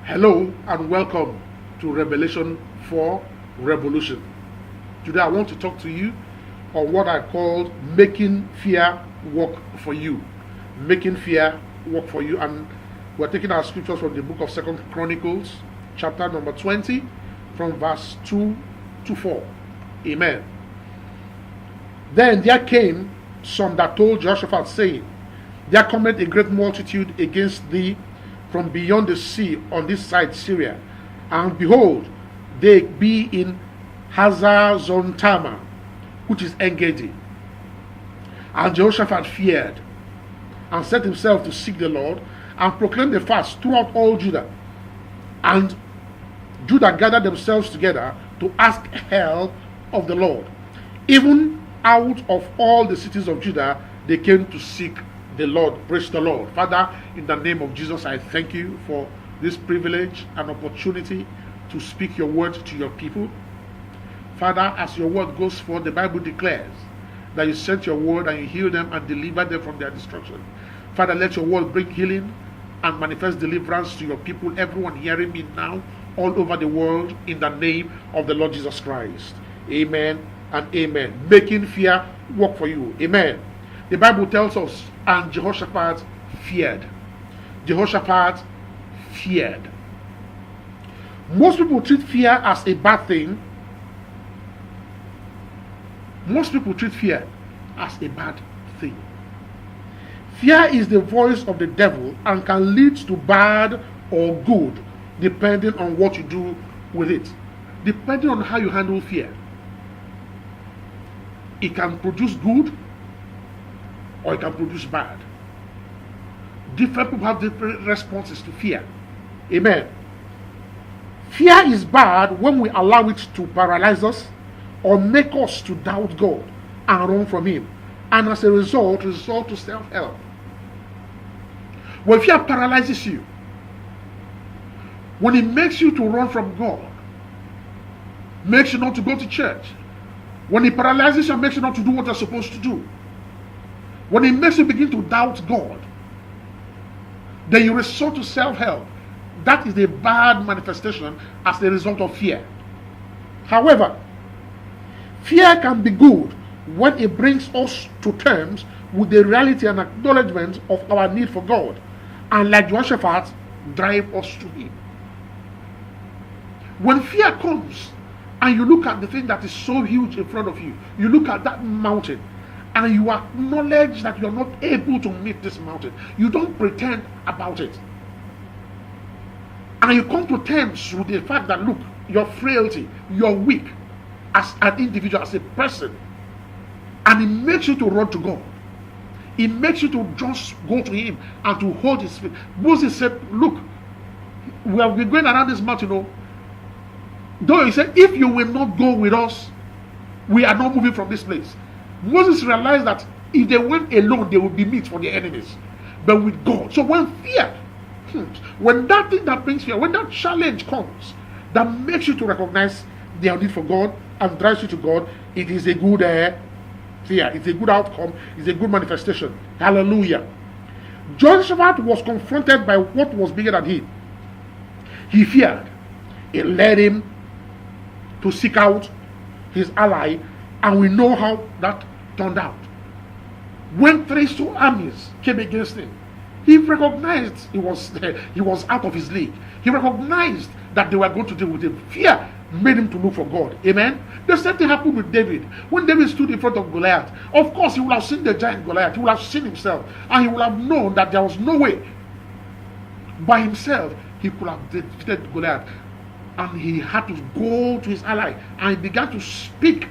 Hello and welcome to Revelation 4 Revolution. Today I want to talk to you on what I called making fear work for you. Making fear work for you. And we're taking our scriptures from the book of 2 Chronicles, chapter number 20, from verse 2 to 4. Amen. Then there came some that told Jehoshaphat, saying, There cometh a great multitude against thee from beyond the sea on this side Syria, and behold, they be in Hazazon Tamar, which is Engedi. And Jehoshaphat feared, and set himself to seek the Lord, and proclaimed a fast throughout all Judah. And Judah gathered themselves together to ask help of the Lord. Even out of all the cities of Judah, they came to seek the Lord. Praise the Lord. Father, in the name of Jesus, I thank you for this privilege and opportunity to speak your word to your people. Father, as your word goes forth, the Bible declares that you sent your word and you healed them and delivered them from their destruction. Father, let your word bring healing and manifest deliverance to your people, everyone hearing me now, all over the world, in the name of the Lord Jesus Christ. Amen and amen. Making fear work for you. Amen. The Bible tells us, and Jehoshaphat feared. Jehoshaphat feared. Most people treat fear as a bad thing. Most people treat fear as a bad thing. Fear is the voice of the devil and can lead to bad or good, depending on what you do with it. Depending on how you handle fear, it can produce good or it can produce bad. Different people have different responses to fear. Amen. Fear is bad when we allow it to paralyze us or make us to doubt God and run from Him, and as a result to self-help. When fear paralyzes you, when it makes you to run from God, makes you not to go to church, when it paralyzes you and makes you not to do what you're supposed to do, when it makes you begin to doubt God, then you resort to self-help. That is a bad manifestation as a result of fear. However, fear can be good when it brings us to terms with the reality and acknowledgement of our need for God, and like Jehoshaphat, drive us to Him. When fear comes and you look at the thing that is so huge in front of you, you look at that mountain, and you acknowledge that you are not able to meet this mountain. You don't pretend about it. And you come to terms with the fact that, look, your frailty, you're weak as an individual, as a person. And it makes you to run to God. It makes you to just go to Him and to hold His feet. Moses said, look, we have been going around this mountain, though he said, if you will not go with us, we are not moving from this place. Moses realized that if they went alone, they would be meat for their enemies. But with God. So when fear comes, when that thing that brings fear, when that challenge comes, that makes you to recognize their need for God and drives you to God, it is a good fear. It's a good outcome. It's a good manifestation. Hallelujah. Jehoshaphat was confronted by what was bigger than him. He feared. It led him to seek out his ally, and we know how that turned out. When 3 armies came against him, he recognized he was out of his league. He recognized that they were going to deal with him. Fear made him to look for God. Amen. The same thing happened with David. When David stood in front of Goliath, of course he would have seen the giant Goliath. He would have seen himself, and he would have known that there was no way by himself he could have defeated Goliath. And he had to go to his ally, and he began to speak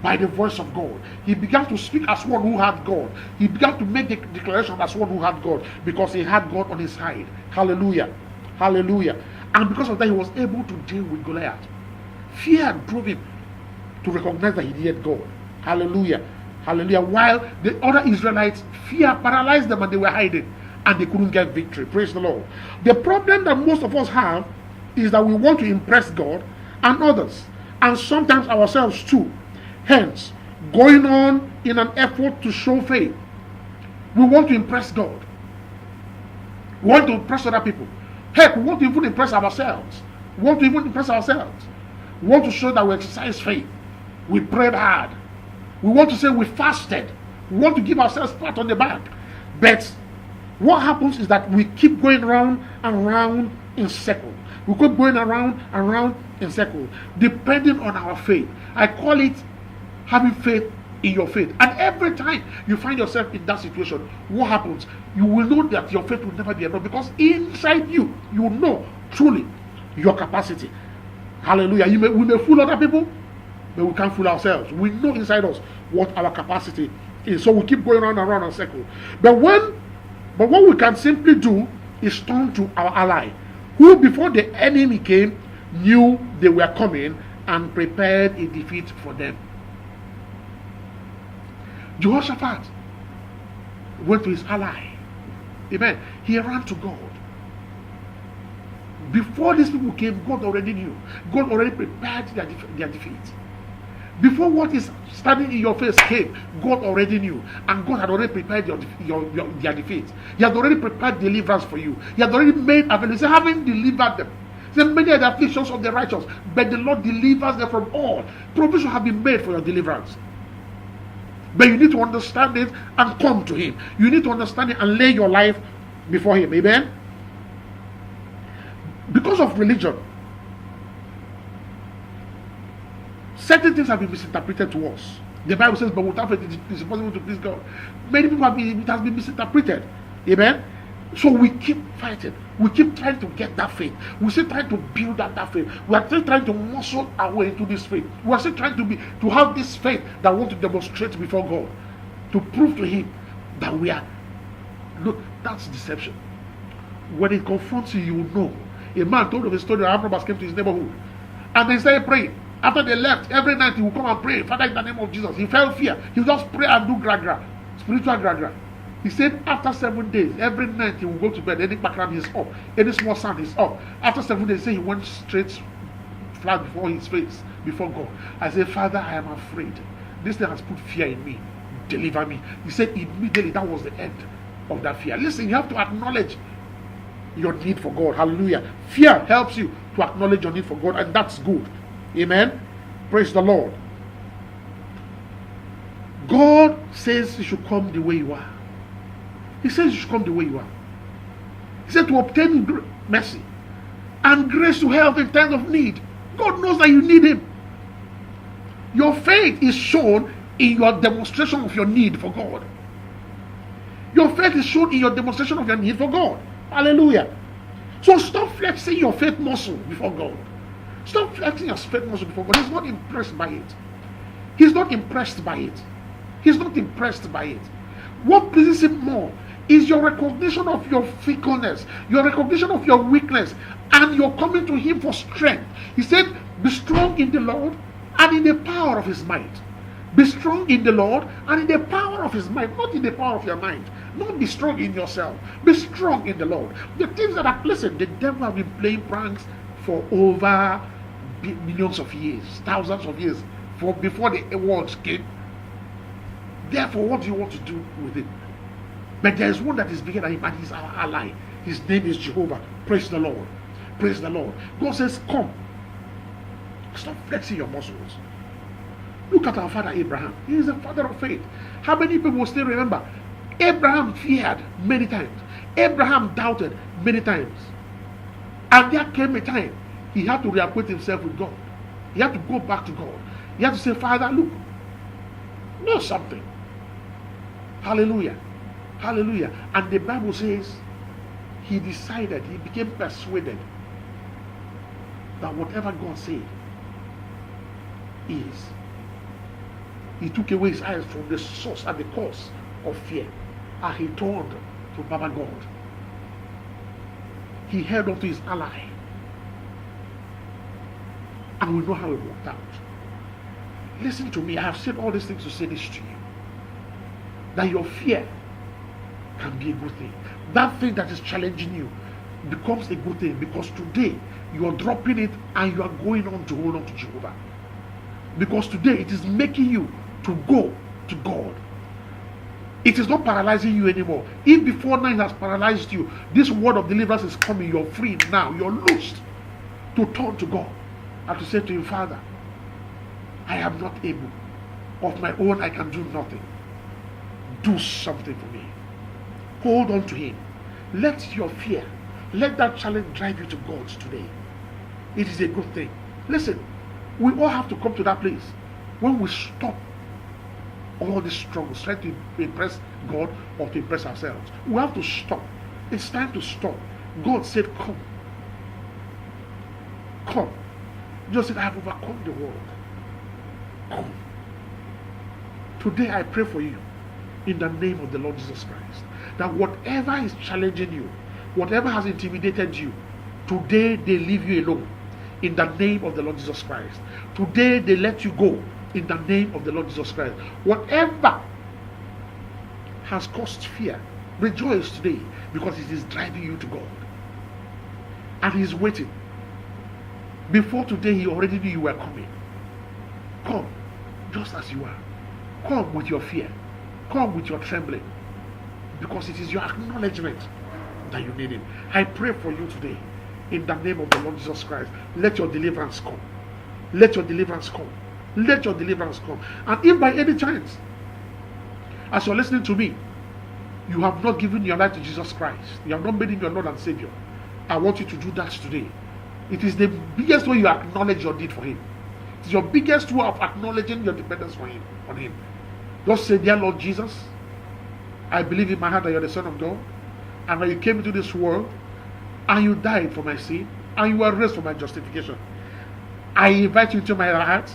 by the voice of God. He began to speak as one who had God. He began to make the declaration as one who had God, because he had God on his side. Hallelujah. Hallelujah. And because of that, he was able to deal with Goliath. Fear drove him to recognize that he needed God. Hallelujah. Hallelujah. While the other Israelites, fear paralyzed them and they were hiding and they couldn't get victory. Praise the Lord. The problem that most of us have is that we want to impress God and others, and sometimes ourselves too. Hence, going on in an effort to show faith. We want to impress God. We want to impress other people. Heck, we want to even impress ourselves. We want to even impress ourselves. We want to show that we exercise faith. We prayed hard. We want to say we fasted. We want to give ourselves pat on the back. But what happens is that we keep going round and round in circles. We keep going around and round in circles, depending on our faith. I call it having faith in your faith. And every time you find yourself in that situation, what happens? You will know that your faith will never be enough, because inside you, you know truly your capacity. Hallelujah. We may fool other people, but we can't fool ourselves. We know inside us what our capacity is. So we keep going around and around in circles. But what we can simply do is turn to our ally, who before the enemy came knew they were coming and prepared a defeat for them. Jehoshaphat went to his ally. Amen. He ran to God. Before these people came, God already knew. God already prepared their defeat. Before what is standing in your face came, God already knew. And God had already prepared their defeat. He had already prepared deliverance for you. He had already made available. He said, having delivered them. He said, many are the afflictions of the righteous, but the Lord delivers them from all. Provision have been made for your deliverance. But you need to understand it and come to Him. You need to understand it and lay your life before Him. Amen? Because of religion, certain things have been misinterpreted to us. The Bible says, but without faith it is impossible to please God. Many people it has been misinterpreted. Amen? So we keep fighting. We keep trying to get that faith. We still trying to build that faith. We are still trying to muscle our way into this faith. We are still trying to have this faith that we want to demonstrate before God, to prove to Him that we are. Look, that's deception. When it confronts you, you will know. A man told of a story that armed robbers came to his neighborhood, and they started praying. After they left, every night he would come and pray, Father, in the name of Jesus. He felt fear. He would just pray and do gra-gra, spiritual gra-gra. He said after 7 days, every night he would go to bed, any background is up, any small sound is up. After 7 days, he went straight flat before his face, before God. I said, Father, I am afraid. This thing has put fear in me. Deliver me. He said immediately that was the end of that fear. Listen, you have to acknowledge your need for God. Hallelujah. Fear helps you to acknowledge your need for God, and that's good. Amen. Praise the Lord. God says you should come the way you are. He says you should come the way you are. He said to obtain mercy and grace to help in times of need. God knows that you need Him. Your faith is shown in your demonstration of your need for God. Your faith is shown in your demonstration of your need for God. Hallelujah. So stop flexing your faith muscle before God. Stop flexing your faith muscle before God. He's not impressed by it. He's not impressed by it. He's not impressed by it. What pleases Him more is your recognition of your fickleness, your recognition of your weakness, and your coming to Him for strength. He said, be strong in the Lord and in the power of His might. Be strong in the Lord and in the power of His might, not in the power of your mind. Don't be strong in yourself. Be strong in the Lord. The things that are, listen, the devil have been playing pranks for over millions of years, thousands of years, before the world came. Therefore, what do you want to do with it? But there is one that is bigger than Him, and He's our ally. His name is Jehovah. Praise the Lord. Praise the Lord. God says, come. Stop flexing your muscles. Look at our father Abraham. He is a father of faith. How many people still remember? Abraham feared many times. Abraham doubted many times. And there came a time he had to reacquaint himself with God. He had to go back to God. He had to say, Father, look, know something. Hallelujah. Hallelujah. And the Bible says he decided, he became persuaded that whatever God said is. He took away his eyes from the source and the cause of fear, and he turned to Baba God. He held on to his ally, and we know how it worked out. Listen to me, I have said all these things to say this to you, that your fear can be a good thing. That thing that is challenging you becomes a good thing, because today you are dropping it and you are going on to hold on to Jehovah. Because today it is making you to go to God. It is not paralyzing you anymore. If before now it has paralyzed you, this word of deliverance is coming. You're free now. You're loosed to turn to God and to say to him, Father, I am not able. Of my own, I can do nothing. Do something for me. Hold on to him. Let your fear, let that challenge drive you to God today. It is a good thing. Listen, we all have to come to that place when we stop all these struggles, trying to impress God or to impress ourselves. We have to stop. It's time to stop. God said, come. Come. Jesus said, I have overcome the world. Come. Today I pray for you in the name of the Lord Jesus Christ, that whatever is challenging you, whatever has intimidated you, today they leave you alone in the name of the Lord Jesus Christ. Today they let you go in the name of the Lord Jesus Christ. Whatever has caused fear, rejoice today, because it is driving you to God. And he is waiting. Before today, he already knew you were coming. Come just as you are. Come with your fear. Come with your trembling. Because it is your acknowledgement that you need him. I pray for you today in the name of the Lord Jesus Christ. Let your deliverance come. Let your deliverance come. Let your deliverance come. And if by any chance, as you're listening to me, you have not given your life to Jesus Christ, you have not made him your Lord and Savior, I want you to do that today. It is the biggest way you acknowledge your need for him. It is your biggest way of acknowledging your dependence on him. Just say, dear Lord Jesus, I believe in my heart that you're the Son of God, and that you came into this world, and you died for my sin, and you were raised for my justification. I invite you into my heart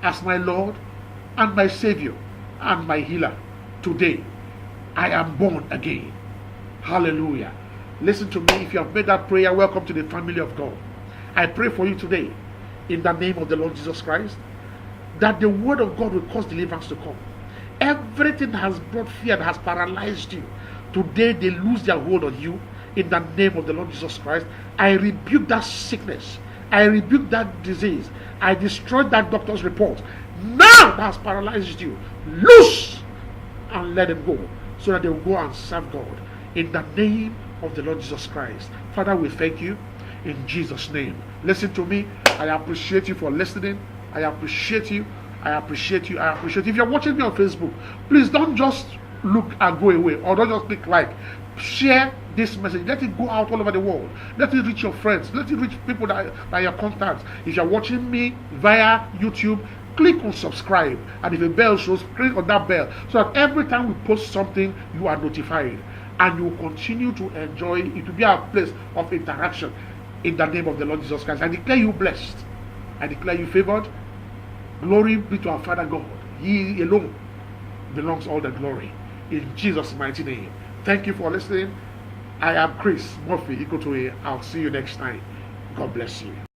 as my Lord and my Savior and my healer. Today, I am born again. Hallelujah. Listen to me. If you have made that prayer, welcome to the family of God. I pray for you today, in the name of the Lord Jesus Christ, that the word of God will cause deliverance to come. Everything that has brought fear, that has paralyzed you, today they lose their hold on you. In the name of the Lord Jesus Christ, I rebuke that sickness. I rebuke that disease. I destroy that doctor's report. Now that has paralyzed you, loose and let them go, so that they will go and serve God. In the name of the Lord Jesus Christ. Father, we thank you in Jesus' name. Listen to me. I appreciate you for listening. I appreciate you. I appreciate you. I appreciate you. If you're watching me on Facebook, please don't just look and go away, or don't just click like. Share this message. Let it go out all over the world. Let it reach your friends. Let it reach people that are your contacts. If you're watching me via YouTube, click on subscribe, and if a bell shows, click on that bell, so that every time we post something, you are notified, and you will continue to enjoy it. It will be a place of interaction. In the name of the Lord Jesus Christ, I declare you blessed. I declare you favored. Glory be to our Father God. He alone belongs all the glory. In Jesus' mighty name. Thank you for listening. I am Chris Murphy Ikotoye. I'll see you next time. God bless you.